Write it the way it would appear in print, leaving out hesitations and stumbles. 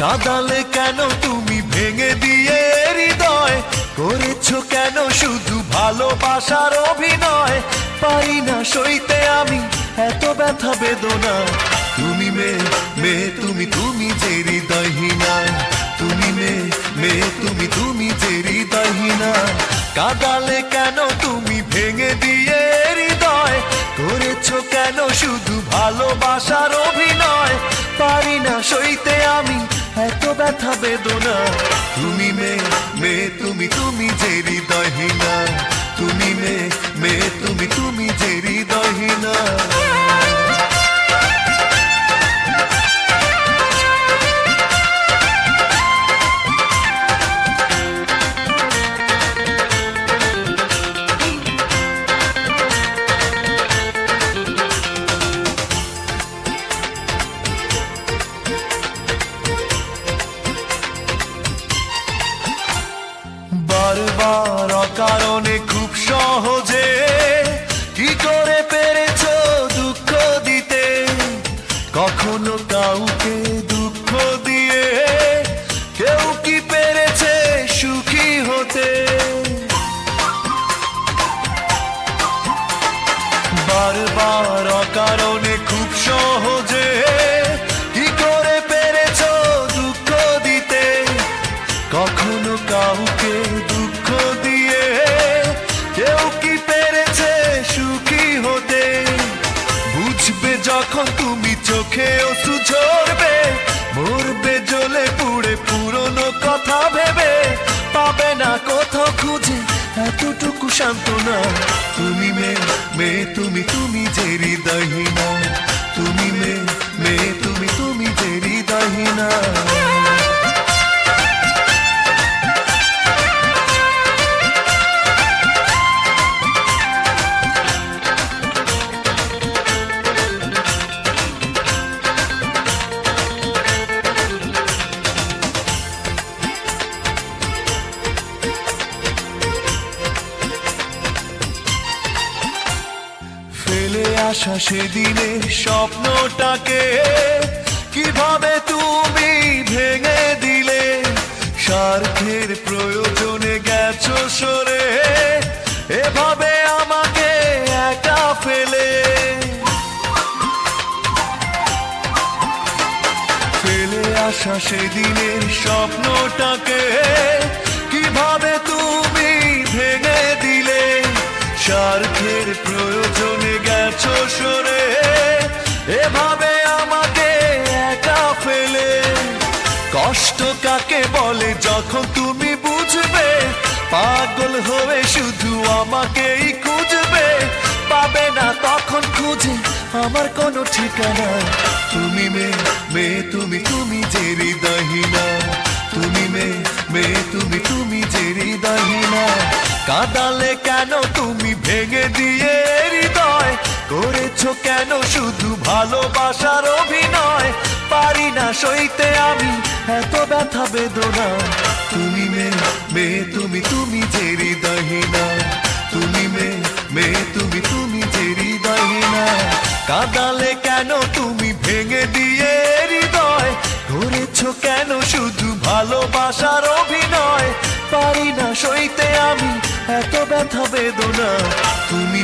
কাঁদালে কেন তুমি ভেঙে দিয়ে হৃদয়, করেছো কেন শুধু ভালোবাসার অভিনয়। পারি না সইতে আমি এত ব্যথা বেদনা, তুমি মেয়ে তুমি তুমি যে হৃদয়হীনা, তুমি মেয়ে তুমি যে হৃদয়হীনা। কাঁদালে কেন তুমি ভেঙে দিয়ে হৃদয়, করেছো কেন শুধু ভালোবাসার অভিনয়। পারি না সইতে আমি এত ব্যথা বেদনা, তুমি মেয়ে তুমি তুমি যে হৃদয়হীনা, তুমি মেয়ে তুমি তুমি যে হৃদয়হীনা। বারবার অকারণে খুব সহজে কি করে পেরেছো দুঃখ দিতে, কখনো কাউকে দুঃখ দিয়ে কেউ কি পেরেছে সুখী হতে। বারবার অকারণে খুব সহজে কি করে পেরেছো দুঃখ দিতে, কখনো কাউকে দুঃখ দিয়ে কেউ কি পেরেছে সুখী হতে। বুঝবে যখন তুমি চোখে অশ্রু ঝরবে, মরবে জ্বলে পুড়ে পুরনো কথা ভেবে, পাবে না কোথাও খুঁজে এতটুকু সান্ত্বনা। তুমি মেয়ে তুমি তুমি যে হৃদয়হীনা, তুমি মেয়ে তুমি তুমি যে হৃদয়হীনা। ফেলে আসা সেদিনের স্বপ্নটাকে কিভাবে তুমি ভেঙে দিলে, স্বার্থের প্রয়োজনে গেছো সরে এভাবে আমাকে একা ফেলে। ফেলে আসা সেদিনের স্বপ্নটাকে কিভাবে তুমি ভেঙে দিলে, স্বার্থের প্রয়োজনে গেছো সরে এভাবে আমাকে একা ফেলে। কষ্ট কাকে বলে যখন তুমি বুঝবে, পাগল হয়ে শুধু আমাকেই খুঁজবে, পাবে না তখন খুঁজে আমার কোনো ঠিকানা। তুমি মেয়ে তুমি তুমি যে হৃদয়হীনা, তুমি মেয়ে তুমি তুমি যে হৃদয়হীনা। কাঁদালে কেন তুমি ভেঙে দিয়ে হৃদয়, করেছো কেন শুধু ভালোবাসার অভিনয়। পারি না সইতে আমি এত ব্যথা বেদনা, তুমি মেয়ে তুমি তুমি যে হৃদয়হীনা, তুমি মেয়ে তুমি তুমি যে হৃদয়হীনা। কাঁদালে কেন তুমি ভেঙে দিয়ে হৃদয়, করেছো কেন শুধু ভালোবাসার অভিনয়। পারি না সইতে আমি এত ব্যথা বেদনা, তুমি